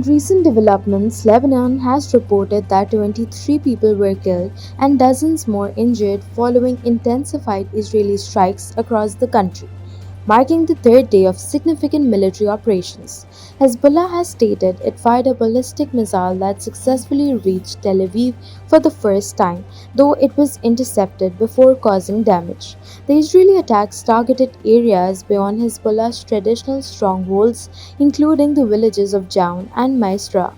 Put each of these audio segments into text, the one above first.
recent developments, Lebanon has reported that 23 people were killed and dozens more injured following intensified Israeli strikes across the country, marking the third day of significant military operations. Hezbollah has stated it fired a ballistic missile that successfully reached Tel Aviv for the first time, though it was intercepted before causing damage. The Israeli attacks targeted areas beyond Hezbollah's traditional strongholds, including the villages of Jaun and Maisra.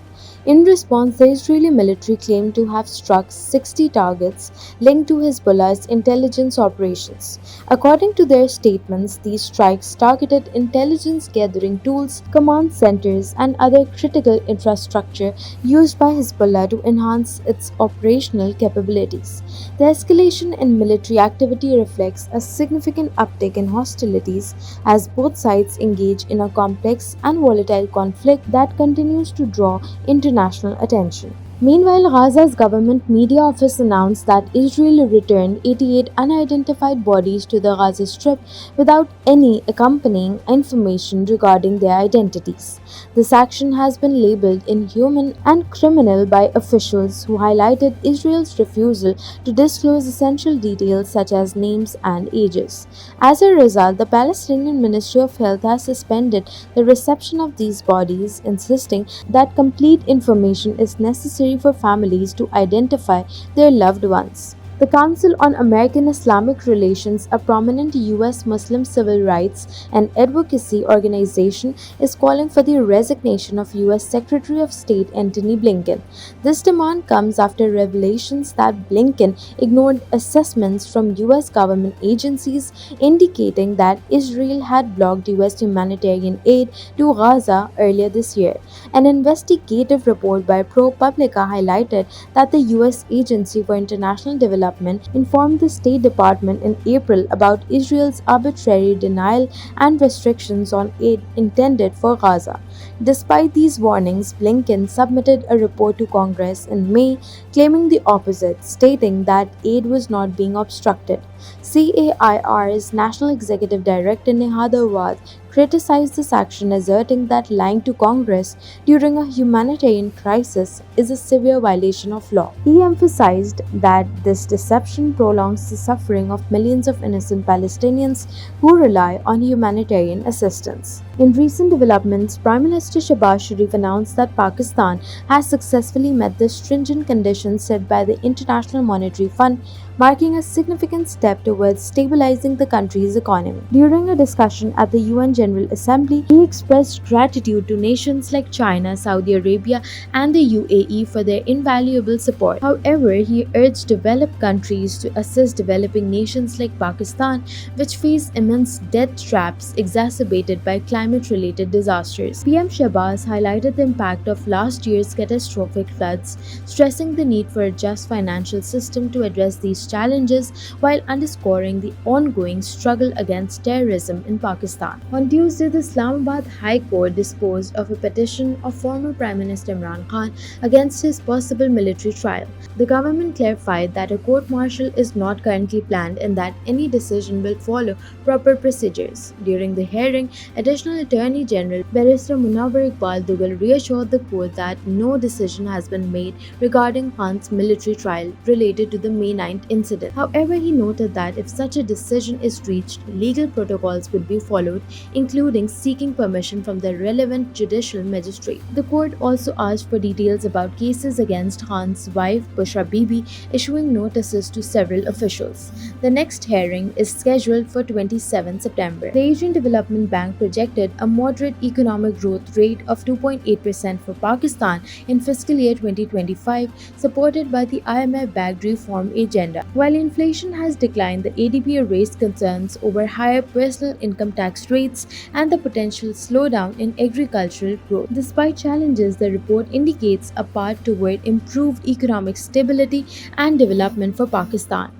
In response, the Israeli military claimed to have struck 60 targets linked to Hezbollah's intelligence operations. According to their statements, these strikes targeted intelligence gathering tools, command centers, and other critical infrastructure used by Hezbollah to enhance its operational capabilities. The escalation in military activity reflects a significant uptick in hostilities as both sides engage in a complex and volatile conflict that continues to draw international attention. Meanwhile, Gaza's government media office announced that Israel returned 88 unidentified bodies to the Gaza Strip without any accompanying information regarding their identities. This action has been labeled inhuman and criminal by officials who highlighted Israel's refusal to disclose essential details such as names and ages. As a result, the Palestinian Ministry of Health has suspended the reception of these bodies, insisting that complete information is necessary for families to identify their loved ones. The Council on American Islamic Relations, a prominent U.S. Muslim civil rights and advocacy organization, is calling for the resignation of U.S. Secretary of State Antony Blinken. This demand comes after revelations that Blinken ignored assessments from U.S. government agencies indicating that Israel had blocked U.S. humanitarian aid to Gaza earlier this year. An investigative report by ProPublica highlighted that the U.S. Agency for International Development informed the State Department in April about Israel's arbitrary denial and restrictions on aid intended for Gaza. Despite these warnings, Blinken submitted a report to Congress in May claiming the opposite, stating that aid was not being obstructed. CAIR's National Executive Director Nihad Awad criticized this action, asserting that lying to Congress during a humanitarian crisis is a severe violation of law. He emphasized that this deception prolongs the suffering of millions of innocent Palestinians who rely on humanitarian assistance. In recent developments, Prime Minister Shehbaz Sharif announced that Pakistan has successfully met the stringent conditions set by the International Monetary Fund, marking a significant step towards stabilizing the country's economy. During a discussion at the UN General Assembly, he expressed gratitude to nations like China, Saudi Arabia, and the UAE for their invaluable support. However, he urged developed countries to assist developing nations like Pakistan, which face immense debt traps exacerbated by climate-related disasters. PM Shehbaz highlighted the impact of last year's catastrophic floods, stressing the need for a just financial system to address these challenges while underscoring the ongoing struggle against terrorism in Pakistan. On Tuesday, the Islamabad High Court disposed of a petition of former Prime Minister Imran Khan against his possible military trial. The government clarified that a court-martial is not currently planned and that any decision will follow proper procedures. During the hearing, Additional Attorney General Barrister Munawar Iqbal Dugal reassured the court that no decision has been made regarding Khan's military trial related to the May 9th incident. However, he noted that if such a decision is reached, legal protocols would be followed, including seeking permission from the relevant judicial magistrate. The court also asked for details about cases against Khan's wife, Bushra Bibi, issuing notices to several officials. The next hearing is scheduled for 27 September. The Asian Development Bank projected a moderate economic growth rate of 2.8% for Pakistan in fiscal year 2025, supported by the IMF-backed reform agenda. While inflation has declined, the ADB raised concerns over higher personal income tax rates and the potential slowdown in agricultural growth. Despite challenges, the report indicates a path toward improved economic stability and development for Pakistan.